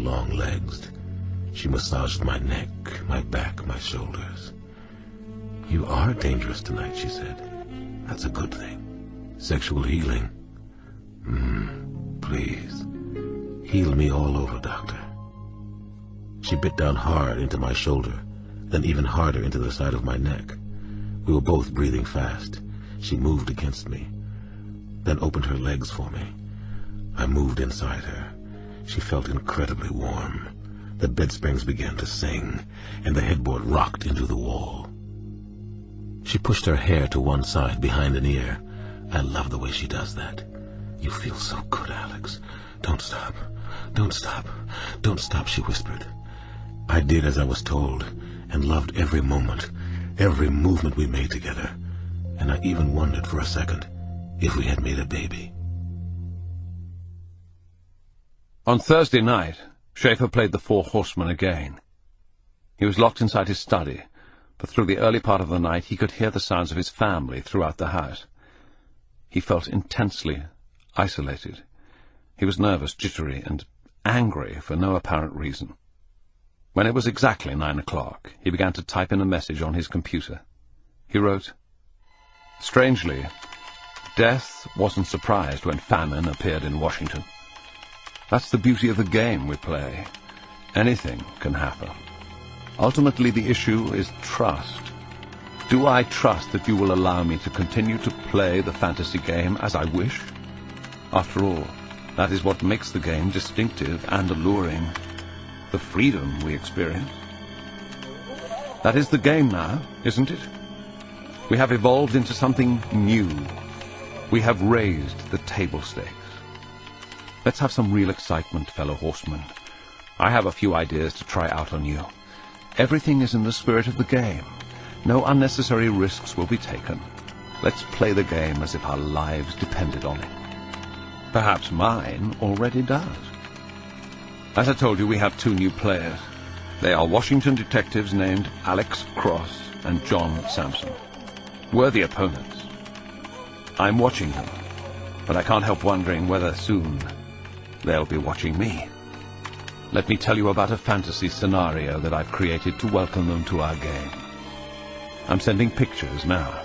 long legs. She massaged my neck, my back, my shoulders. "You are dangerous tonight," she said. "That's a good thing. Sexual healing. Please. Heal me all over, doctor." She bit down hard into my shoulder, then even harder into the side of my neck. We were both breathing fast. She moved against me, then opened her legs for me. I moved inside her. She felt incredibly warm. The bed springs began to sing, and the headboard rocked into the wall. She pushed her hair to one side behind an ear. "I love the way she does that. You feel so good, Alex. Don't stop. Don't stop. Don't stop," she whispered. I did as I was told, and loved every moment, every movement we made together, and I even wondered for a second if we had made a baby. On Thursday night, Schaefer played the Four Horsemen again. He was locked inside his study, but through the early part of the night he could hear the sounds of his family throughout the house. He felt intensely isolated. He was nervous, jittery, and angry for no apparent reason. When it was exactly 9 o'clock, he began to type in a message on his computer. He wrote, "Strangely, death wasn't surprised when famine appeared in Washington. That's the beauty of the game we play. Anything can happen. Ultimately, the issue is trust. Do I trust that you will allow me to continue to play the fantasy game as I wish? After all, that is what makes the game distinctive and alluring. The freedom we experience. That is the game now, isn't it? We have evolved into something new. We have raised the table stakes. Let's have some real excitement, fellow horsemen. I have a few ideas to try out on you. Everything is in the spirit of the game. No unnecessary risks will be taken. Let's play the game as if our lives depended on it. Perhaps mine already does. As I told you, we have 2 new players. They are Washington detectives named Alex Cross and John Sampson. Worthy opponents. I'm watching them, but I can't help wondering whether soon they'll be watching me. Let me tell you about a fantasy scenario that I've created to welcome them to our game. I'm sending pictures now.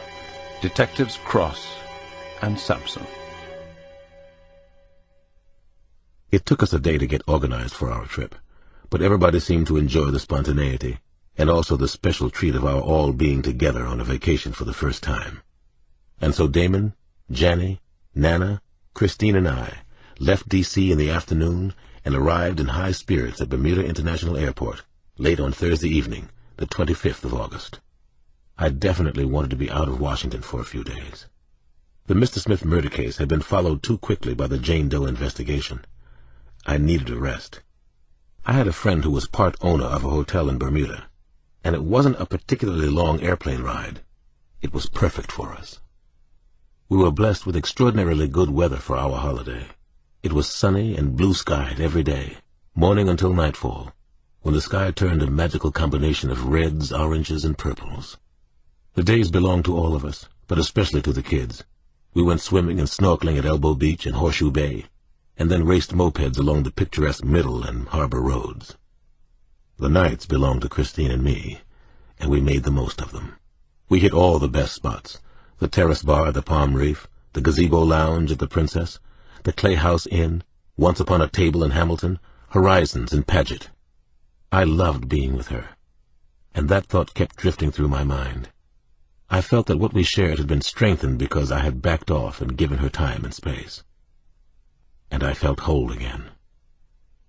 Detectives Cross and Sampson. It took us a day to get organized for our trip, but everybody seemed to enjoy the spontaneity, and also the special treat of our all being together on a vacation for the first time. And so Damon, Janny, Nana, Christine, and I left D.C. in the afternoon and arrived in high spirits at Bermuda International Airport late on Thursday evening, the 25th of August. I definitely wanted to be out of Washington for a few days. The Mr. Smith murder case had been followed too quickly by the Jane Doe investigation. I needed a rest. I had a friend who was part owner of a hotel in Bermuda, and it wasn't a particularly long airplane ride. It was perfect for us. We were blessed with extraordinarily good weather for our holiday. It was sunny and blue-skied every day, morning until nightfall, when the sky turned a magical combination of reds, oranges, and purples. The days belonged to all of us, but especially to the kids. We went swimming and snorkeling at Elbow Beach and Horseshoe Bay, and then raced mopeds along the picturesque Middle and Harbor roads. The nights belonged to Christine and me, and we made the most of them. We hit all the best spots: the Terrace Bar at the Palm Reef, the Gazebo Lounge at the Princess, the Clay House Inn, Once Upon a Table in Hamilton, Horizons in Paget. I loved being with her, and that thought kept drifting through my mind. I felt that what we shared had been strengthened because I had backed off and given her time and space. And I felt whole again.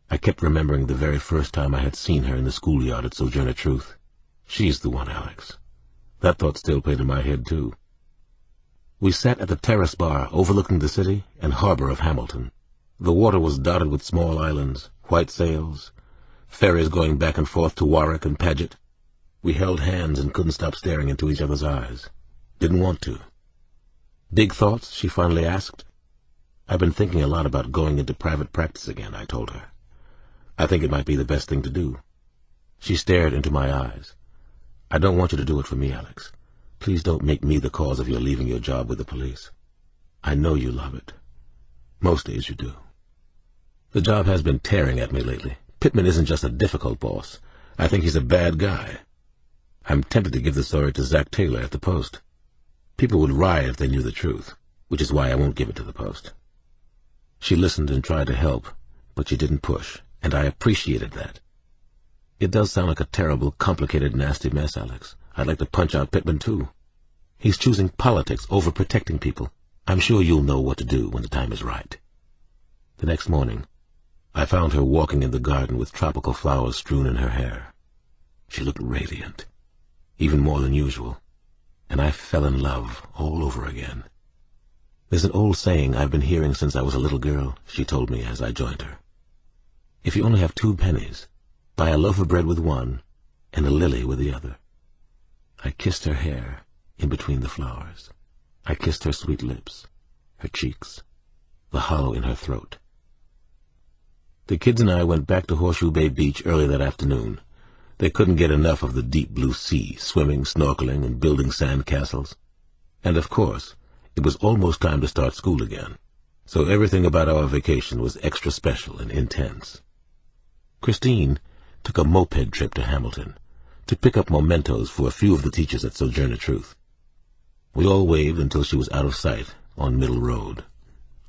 I kept remembering the very first time I had seen her in the schoolyard at Sojourner Truth. She's the one, Alex. That thought still played in my head, too. We sat at the Terrace Bar overlooking the city and harbor of Hamilton. The water was dotted with small islands, white sails, ferries going back and forth to Warwick and Paget. We held hands and couldn't stop staring into each other's eyes. Didn't want to. "Big thoughts?" she finally asked. "I've been thinking a lot about going into private practice again," I told her. "I think it might be the best thing to do." She stared into my eyes. "I don't want you to do it for me, Alex. Please don't make me the cause of your leaving your job with the police. I know you love it. Most days you do. The job has been tearing at me lately, Pittman isn't just a difficult boss. I think he's a bad guy. I'm tempted to give the story to Zach Taylor at the Post. People would riot if they knew the truth, which is why I won't give it to the Post." She listened and tried to help, but she didn't push, and I appreciated that. "It does sound like a terrible, complicated, nasty mess, Alex. I'd like to punch out Pittman, too. He's choosing politics over protecting people. I'm sure you'll know what to do when the time is right." The next morning, I found her walking in the garden with tropical flowers strewn in her hair. She looked radiant, even more than usual, and I fell in love all over again. "There's an old saying I've been hearing since I was a little girl," she told me as I joined her. "If you only have 2 pennies, buy a loaf of bread with one and a lily with the other." I kissed her hair in between the flowers. I kissed her sweet lips, her cheeks, the hollow in her throat. The kids and I went back to Horseshoe Bay Beach early that afternoon. They couldn't get enough of the deep blue sea, swimming, snorkeling, and building sand castles. And of course, it was almost time to start school again, so everything about our vacation was extra special and intense. Christine took a moped trip to Hamilton to pick up mementos for a few of the teachers at Sojourner Truth. We all waved until she was out of sight on Middle Road.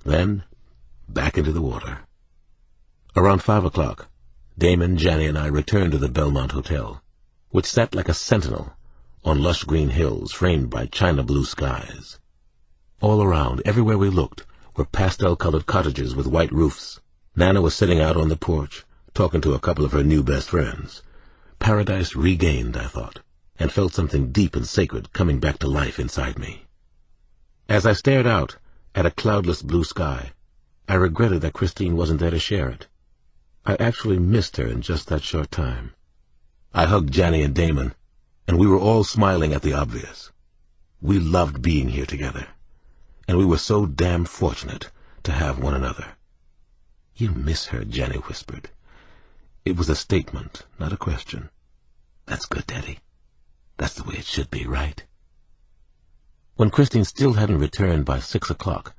Then, back into the water. Around 5 o'clock, Damon, Janny, and I returned to the Belmont Hotel, which sat like a sentinel on lush green hills framed by china blue skies. All around, everywhere we looked, were pastel-colored cottages with white roofs. Nana was sitting out on the porch, talking to a couple of her new best friends. Paradise regained, I thought, and felt something deep and sacred coming back to life inside me. As I stared out at a cloudless blue sky, I regretted that Christine wasn't there to share it. I actually missed her in just that short time. I hugged Janny and Damon, and we were all smiling at the obvious. We loved being here together, and we were so damn fortunate to have one another. "You miss her," Janny whispered. It was a statement, not a question. "That's good, Daddy. That's the way it should be, right?" When Christine still hadn't returned by 6 o'clock,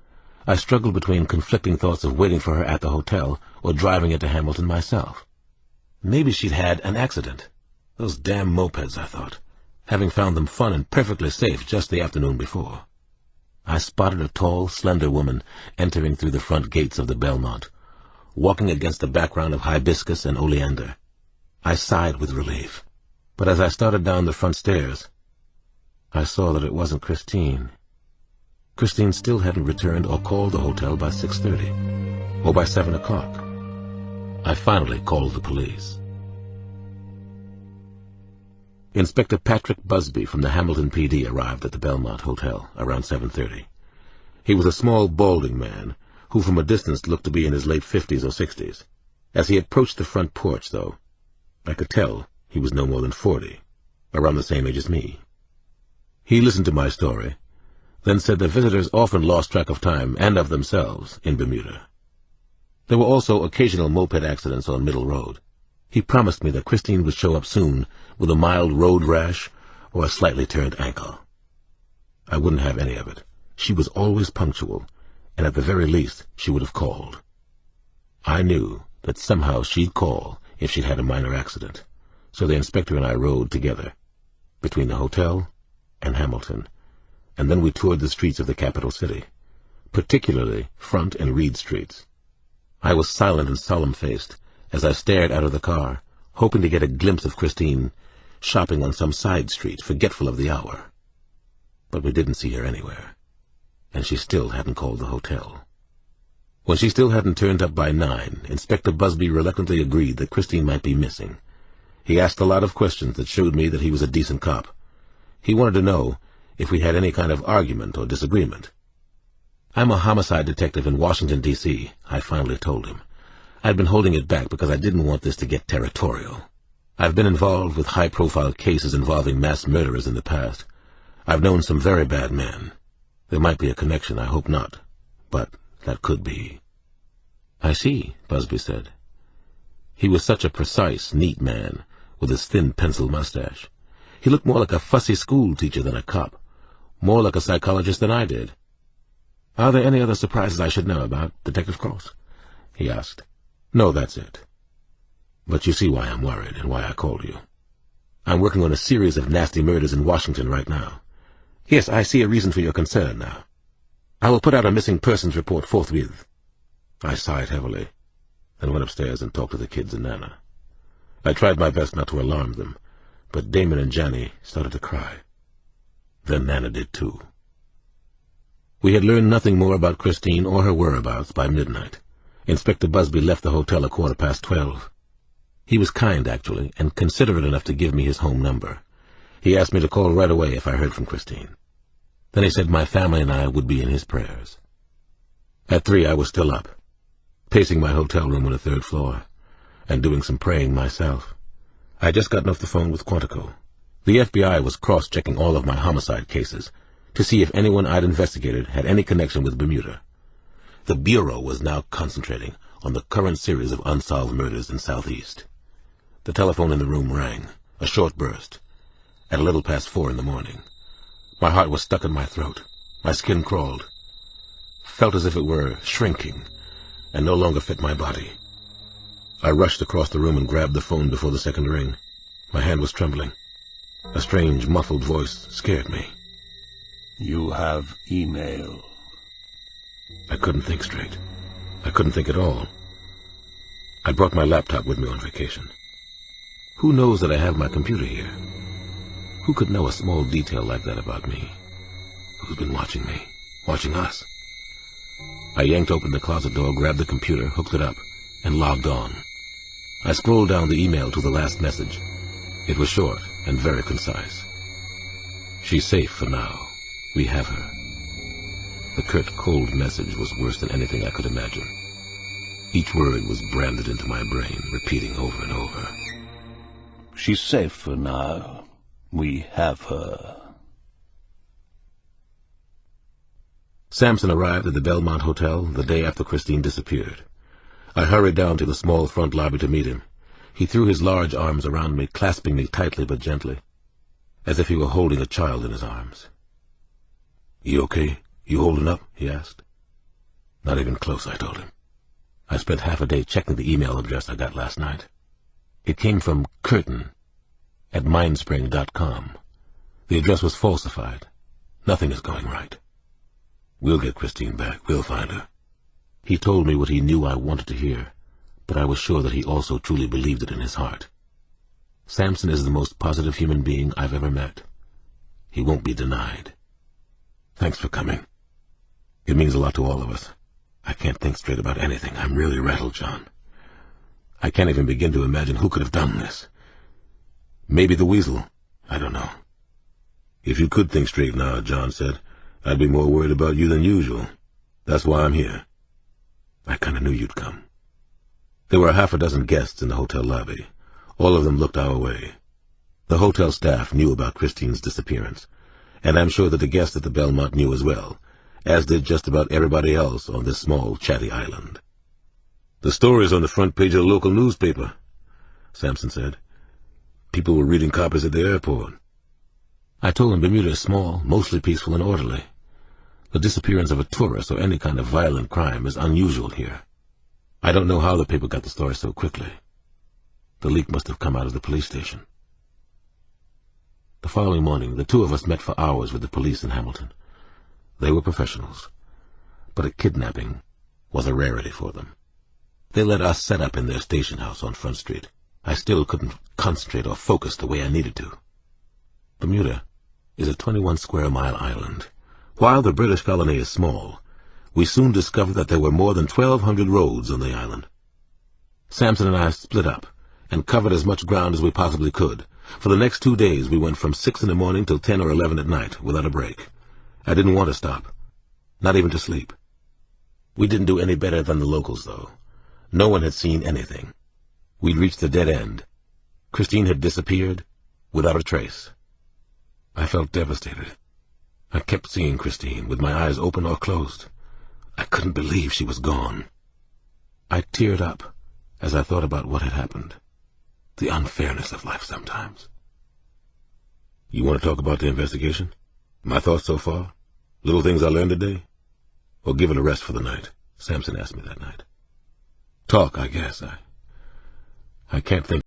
I struggled between conflicting thoughts of waiting for her at the hotel or driving into Hamilton myself. Maybe she'd had an accident. Those damn mopeds, I thought, having found them fun and perfectly safe just the afternoon before. I spotted a tall, slender woman entering through the front gates of the Belmont, walking against a background of hibiscus and oleander. I sighed with relief, but as I started down the front stairs, I saw that it wasn't Christine. Christine still hadn't returned or called the hotel by 6:30, or by 7 o'clock. I finally called the police. Inspector Patrick Busby from the Hamilton PD arrived at the Belmont Hotel around 7:30. He was a small, balding man, who from a distance looked to be in his late 50s or 60s. As he approached the front porch, though, I could tell he was no more than 40, around the same age as me. He listened to my story, then said that visitors often lost track of time and of themselves in Bermuda. There were also occasional moped accidents on Middle Road. He promised me that Christine would show up soon with a mild road rash or a slightly turned ankle. I wouldn't have any of it. She was always punctual, and at the very least she would have called. I knew that somehow she'd call if she'd had a minor accident, so the inspector and I rode together between the hotel and Hamilton, and then we toured the streets of the capital city, particularly Front and Reed Streets. I was silent and solemn-faced as I stared out of the car, hoping to get a glimpse of Christine shopping on some side street, forgetful of the hour. But we didn't see her anywhere, and she still hadn't called the hotel. When she still hadn't turned up by 9, Inspector Busby reluctantly agreed that Christine might be missing. He asked a lot of questions that showed me that he was a decent cop. He wanted to know if we had any kind of argument or disagreement. "I'm a homicide detective in Washington, D.C., I finally told him. I'd been holding it back because I didn't want this to get territorial. I've been involved with high-profile cases involving mass murderers in the past. I've known some very bad men. There might be a connection, I hope not, but that could be." "I see," Busby said. He was such a precise, neat man, with his thin pencil mustache. He looked more like a fussy school teacher than a cop, more like a psychologist than I did. "Are there any other surprises I should know about, Detective Cross?" he asked. "No, that's it." But you see why I'm worried and why I called you. I'm working on a series of nasty murders in Washington right now. Yes, I see a reason for your concern now. I will put out a missing persons report forthwith. I sighed heavily, then went upstairs and talked to the kids and Nana. I tried my best not to alarm them, but Damon and Janny started to cry. Then Nana did too. We had learned nothing more about Christine or her whereabouts by midnight. Inspector Busby left the hotel at 12:15. He was kind, actually, and considerate enough to give me his home number. He asked me to call right away if I heard from Christine. Then he said my family and I would be in his prayers. At 3, I was still up, pacing my hotel room on the 3rd floor, and doing some praying myself. I had just gotten off the phone with Quantico. The FBI was cross-checking all of my homicide cases to see if anyone I'd investigated had any connection with Bermuda. The Bureau was now concentrating on the current series of unsolved murders in Southeast. The telephone in the room rang, a short burst, at a little past 4 in the morning. My heart was stuck in my throat. My skin crawled. Felt as if it were shrinking and no longer fit my body. I rushed across the room and grabbed the phone before the second ring. My hand was trembling. A strange, muffled voice scared me. You have email. I couldn't think straight. I couldn't think at all. I brought my laptop with me on vacation. Who knows that I have my computer here? Who could know a small detail like that about me? Who's been watching me? Watching us? I yanked open the closet door, grabbed the computer, hooked it up, and logged on. I scrolled down the email to the last message. It was short and very concise. She's safe for now. We have her. The curt, cold message was worse than anything I could imagine. Each word was branded into my brain, repeating over and over. She's safe for now. We have her. Sampson arrived at the Belmont Hotel the day after Christine disappeared. I hurried down to the small front lobby to meet him. He threw his large arms around me, clasping me tightly but gently, as if he were holding a child in his arms. "You okay? You holding up?" he asked. "Not even close," I told him. I spent half a day checking the email address I got last night. It came from Curtin at mindspring.com. The address was falsified. Nothing is going right. We'll get Christine back. We'll find her. He told me what he knew I wanted to hear, but I was sure that he also truly believed it in his heart. Sampson is the most positive human being I've ever met. He won't be denied. Thanks for coming. It means a lot to all of us. I can't think straight about anything. I'm really rattled, John. I can't even begin to imagine who could have done this. Maybe the Weasel. I don't know. If you could think straight now, John said, I'd be more worried about you than usual. That's why I'm here. I kind of knew you'd come. There were half a dozen guests in the hotel lobby. All of them looked our way. The hotel staff knew about Christine's disappearance, and I'm sure that the guests at the Belmont knew as well, as did just about everybody else on this small, chatty island. The story's on the front page of the local newspaper, Sampson said. People were reading copies at the airport. I told him Bermuda is small, mostly peaceful and orderly. The disappearance of a tourist or any kind of violent crime is unusual here. I don't know how the paper got the story so quickly. The leak must have come out of the police station. The following morning, the two of us met for hours with the police in Hamilton. They were professionals, but a kidnapping was a rarity for them. They let us set up in their station house on Front Street. I still couldn't concentrate or focus the way I needed to. Bermuda is a 21-square-mile island. While the British colony is small, we soon discovered that there were more than 1,200 roads on the island. Sampson and I split up and covered as much ground as we possibly could. For the next 2 days, we went from 6 in the morning till 10 or 11 at night without a break. I didn't want to stop, not even to sleep. We didn't do any better than the locals, though. No one had seen anything. We'd reached a dead end. Christine had disappeared without a trace. I felt devastated. I kept seeing Christine, with my eyes open or closed. I couldn't believe she was gone. I teared up as I thought about what had happened. The unfairness of life sometimes. You want to talk about the investigation? My thoughts so far? Little things I learned today? Or give it a rest for the night? Sampson asked me that night. Talk, I guess. I can't think